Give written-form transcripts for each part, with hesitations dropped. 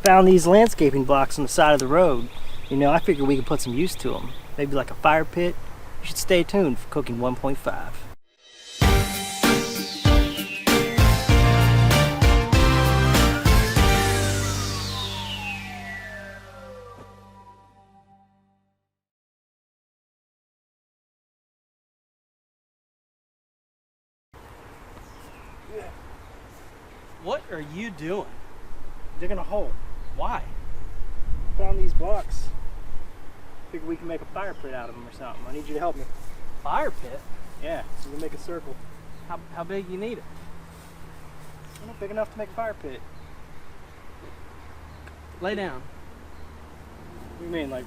Found these landscaping blocks on the side of the road. You know, I figured we could put some use to them. Maybe like a fire pit. You should stay tuned for Cooking 1.5. What are you doing? Digging a hole. Why? Found these blocks. Figured we can make a fire pit out of them or something. I need you to help me. Fire pit? Yeah, so we'll make a circle. How big you need it? Not big enough to make a fire pit. Lay down. What do you mean, like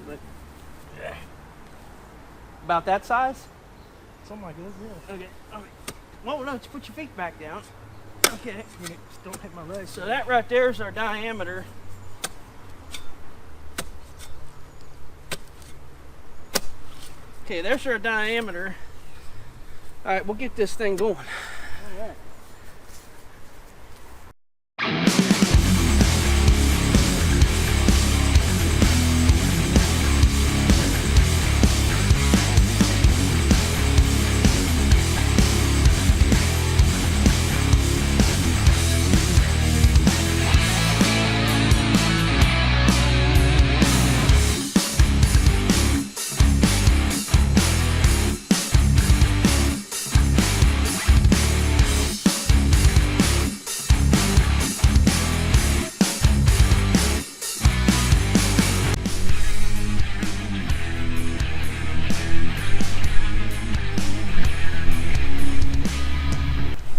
About that size? something like this? Yeah. Okay. Whoa, no, just put your feet back down. Okay. Just don't hit my legs. So that right there is our diameter. Okay, there's our diameter. All right, we'll get this thing going. All right.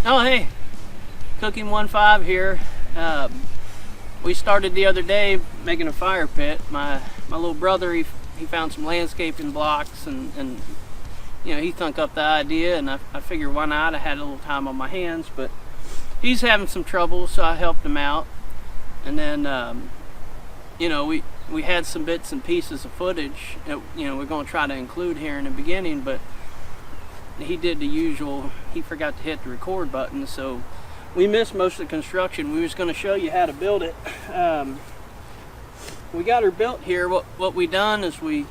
Oh, hey, Cooking 1.5 here. We started the other day making a fire pit. My little brother, he found some landscaping blocks and you know, he thunk up the idea, and I figured why not. I had a little time on my hands, but he's having some trouble, so I helped him out. And then, you know, we had some bits and pieces of footage that, you know, we're going to try to include here in the beginning, but he did the usual. He forgot to hit the record button, so we missed most of the construction. We was going to show you how to build it. We got her built here. What we done is we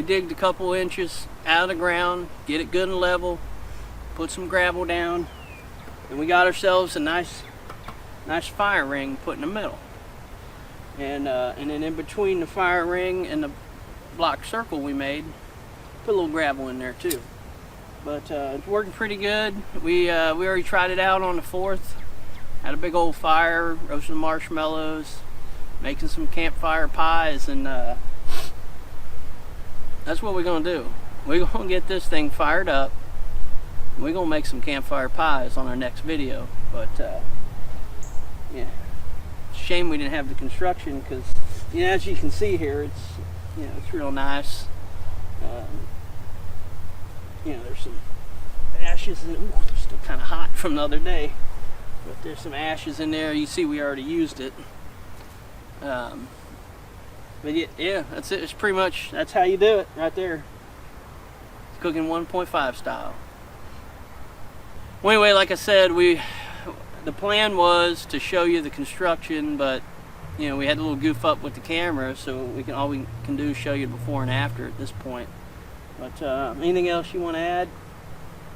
digged a couple inches out of the ground, get it good and level, put some gravel down, and we got ourselves a nice fire ring put in the middle. And then in between the fire ring and the block circle we made, put a little gravel in there too. But it's working pretty good. We already tried it out on the 4th. Had a big old fire, roasting marshmallows, making some campfire pies, and that's what we're gonna do. We're gonna get this thing fired up. We're gonna make some campfire pies on our next video. But yeah, it's a shame we didn't have the construction, because, you know, as you can see here, it's real nice. You know, there's some ashes in it. Ooh, it's still kind of hot from the other day, but there's some ashes in there. You see we already used it. But yeah, that's it. It's pretty much, that's how you do it right there. It's Cooking 1.5 style. Well, anyway, like I said, the plan was to show you the construction, but you know, we had a little goof up with the camera, so all we can do is show you before and after at this point. But anything else you want to add?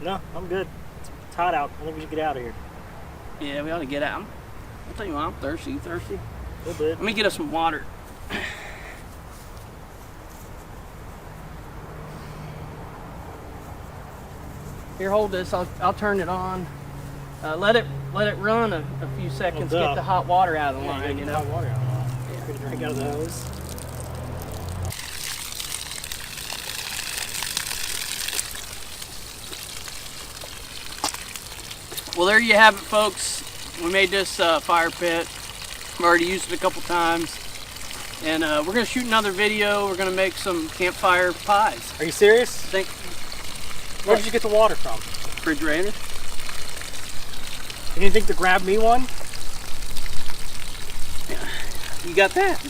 No, I'm good. It's hot out. I think we should get out of here. Yeah, we ought to get out. I'll tell you what, I'm thirsty. You thirsty? A little bit. Let me get us some water. Here, hold this. I'll turn it on. Let it run a few seconds. Get the hot water out of the line. You know. Hot water out of the line. Yeah. Get a drink out of the hose. Well, there you have it, folks. We made this fire pit. I've already used it a couple times. And we're going to shoot another video. We're going to make some campfire pies. Are you serious? Where did you get the water from? Refrigerator. You didn't think to grab me one? Yeah. You got that?